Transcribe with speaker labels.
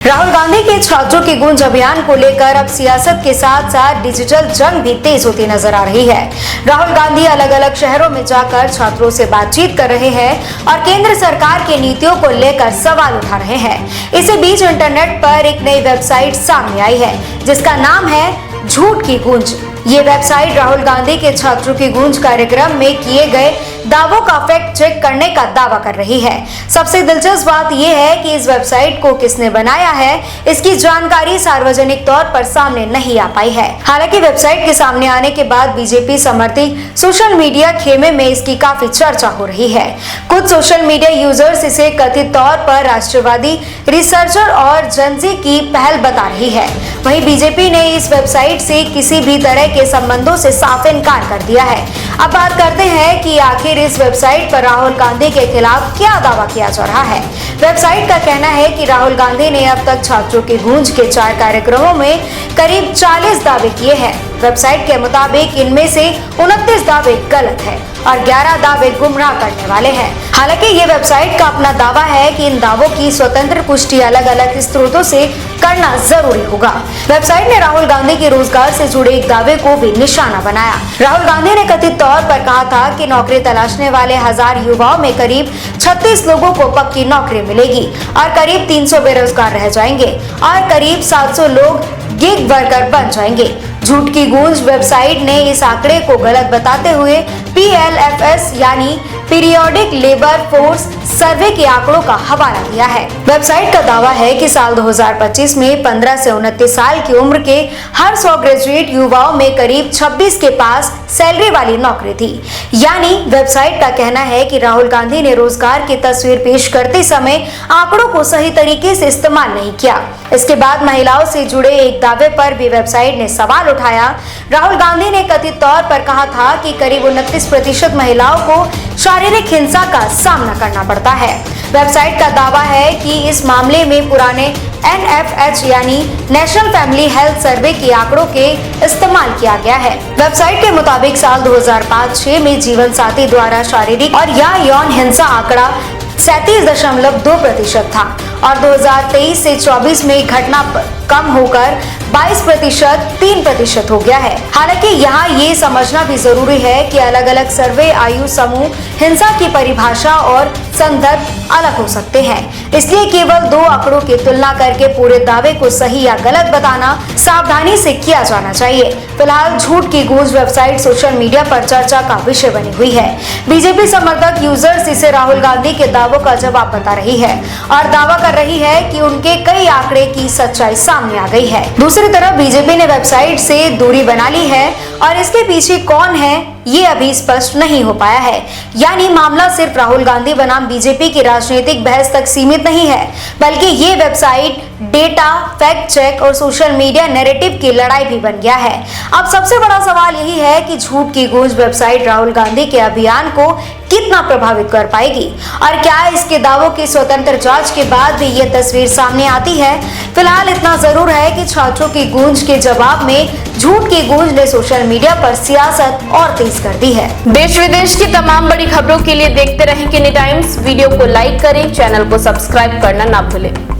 Speaker 1: राहुल गांधी के छात्रों की गूंज अभियान को लेकर अब सियासत के साथ साथ डिजिटल जंग भी तेज होती नजर आ रही है। राहुल गांधी अलग अलग शहरों में जाकर छात्रों से बातचीत कर रहे हैं और केंद्र सरकार की नीतियों को लेकर सवाल उठा रहे हैं। इसी बीच इंटरनेट पर एक नई वेबसाइट सामने आई है जिसका नाम है झूठ की गूंज। ये वेबसाइट राहुल गांधी के छात्रों की गूंज कार्यक्रम में किए गए दावों का फैक्ट चेक करने का दावा कर रही है। सबसे दिलचस्प बात यह है कि इस वेबसाइट को किसने बनाया है, इसकी जानकारी सार्वजनिक तौर पर सामने नहीं आ पाई है। हालांकि वेबसाइट के सामने आने के बाद बीजेपी समर्थित सोशल मीडिया खेमे में इसकी काफी चर्चा हो रही है। कुछ सोशल मीडिया यूजर्स इसे कथित तौर पर राष्ट्रवादी रिसर्चर और जनजी की पहल बता रही है। वहीं बीजेपी ने इस वेबसाइट से किसी भी तरह के संबंधों से साफ इनकार कर दिया है। अब बात करते हैं कि आखिर इस वेबसाइट पर राहुल गांधी के खिलाफ क्या दावा किया जा रहा है। वेबसाइट का कहना है कि राहुल गांधी ने अब तक छात्रों की गूंज के 4 कार्यक्रमों में करीब 40 दावे किए हैं। वेबसाइट के मुताबिक इनमें से 29 दावे गलत है और 11 दावे गुमराह करने वाले हैं। हालांकि ये वेबसाइट का अपना दावा है कि इन दावों की स्वतंत्र पुष्टि अलग अलग स्रोतों से करना जरूरी होगा। वेबसाइट ने राहुल गांधी के रोजगार से जुड़े एक दावे को भी निशाना बनाया। राहुल गांधी ने कथित तौर पर कहा था कि नौकरी तलाशने वाले 1000 युवाओं में करीब 36 लोगों को पक्की नौकरी मिलेगी और करीब 300 बेरोजगार रह जाएंगे और करीब 700 लोग गिग वर्कर बन जाएंगे। झूठ की गूंज वेबसाइट ने इस आंकड़े को गलत बताते हुए PLFS यानी पीरियोडिक लेबर फोर्स सर्वे के आंकड़ों का हवाला दिया है। वेबसाइट का दावा है कि साल 2025 में 15 से 29 साल की उम्र के हर 100 ग्रेजुएट युवाओं में करीब 26 के पास सैलरी वाली नौकरी थी। यानी वेबसाइट का कहना है कि राहुल गांधी ने रोजगार की तस्वीर पेश करते समय आंकड़ों को सही तरीके से इस्तेमाल नहीं किया। इसके बाद महिलाओं से जुड़े एक दावे पर भी वेबसाइट ने सवाल उठाया। राहुल गांधी ने कथित तौर पर कहा था कि करीब 29% महिलाओं को शारीरिक हिंसा का सामना करना पड़ता है। वेबसाइट का दावा है कि इस मामले में पुराने NFH यानी नेशनल फैमिली हेल्थ सर्वे के आंकड़ों के इस्तेमाल किया गया है। वेबसाइट के मुताबिक साल 2005-06 में जीवन साथी द्वारा शारीरिक और या यौन हिंसा आंकड़ा 37.2% था और 2023 से 24 में घटना कम होकर 22% 3% हो गया है। हालांकि यहाँ ये समझना भी जरूरी है कि अलग अलग सर्वे आयु समूह हिंसा की परिभाषा और संदर्भ अलग हो सकते हैं, इसलिए केवल 2 आंकड़ों की तुलना करके पूरे दावे को सही या गलत बताना सावधानी से किया जाना चाहिए। फिलहाल झूठ की गूंज वेबसाइट सोशल मीडिया पर चर्चा का विषय बनी हुई है। बीजेपी समर्थक यूजर्स इसे राहुल गांधी के दावों का जवाब बता रही है और दावा कर रही है कि उनके कई आंकड़े की सच्चाई सामने आ गई है। दूसरी तरफ बीजेपी ने वेबसाइट से दूरी बना ली है और इसके पीछे कौन है ये अभी स्पष्ट नहीं हो पाया है। यानी मामला सिर्फ राहुल गांधी बनाम बीजेपी की राजनीतिक बहस तक सीमित नहीं है, बल्कि ये वेबसाइट डेटा, फैक्ट चेक और सोशल मीडिया नैरेटिव की लड़ाई भी बन गया है। अब सबसे बड़ा सवाल यही है कि झूठ की गूंज वेबसाइट राहुल गांधी के अभियान को कितना प्रभावित कर पाएगी और क्या इसके दावों की स्वतंत्र जांच के बाद भी ये तस्वीर सामने आती है। फिलहाल इतना जरूर है कि छात्रों की गूंज के जवाब में झूठ की गूंज ने सोशल मीडिया पर सियासत और तेज कर दी है।
Speaker 2: देश विदेश की तमाम बड़ी खबरों के लिए देखते रहें किनी टाइम्स। वीडियो को लाइक करें, चैनल को सब्सक्राइब करना ना भूलें।